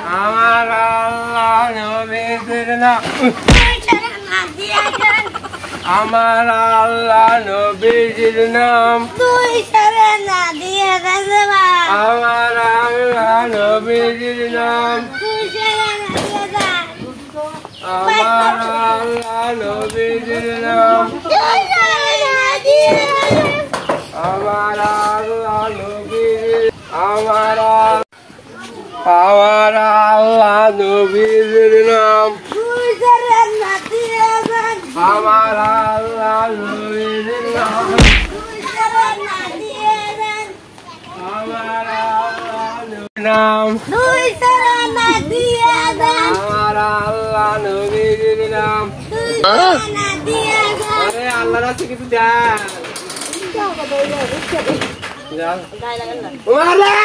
আমার আল্লাহ নবীর নাম আমার আল্লাহ নবীর নাম তুই সারা না দিয়ে দে আমার আল্লাহ নবীর নাম তুই সারা না দিয়ে দে আমার আল্লাহ নবীর নাম তুই সারা না দিয়ে দে আমার আল্লাহ নবীর আমার আল্লাহ নবীর নাম তুই সারা না দিয়ে দে আমার আল্লাহ নবীর নাম তুই সারা না দিয়ে দে আমার আল্লাহ নবীর নাম তুই সারা না দিয়ে দে আমার আল্লাহ নবীর নাম তুই সারা না দিয়ে দে আরে আল্লাহর কাছে কিছু দেন যাও কত হইলো যাও গায় লাগান না ওরে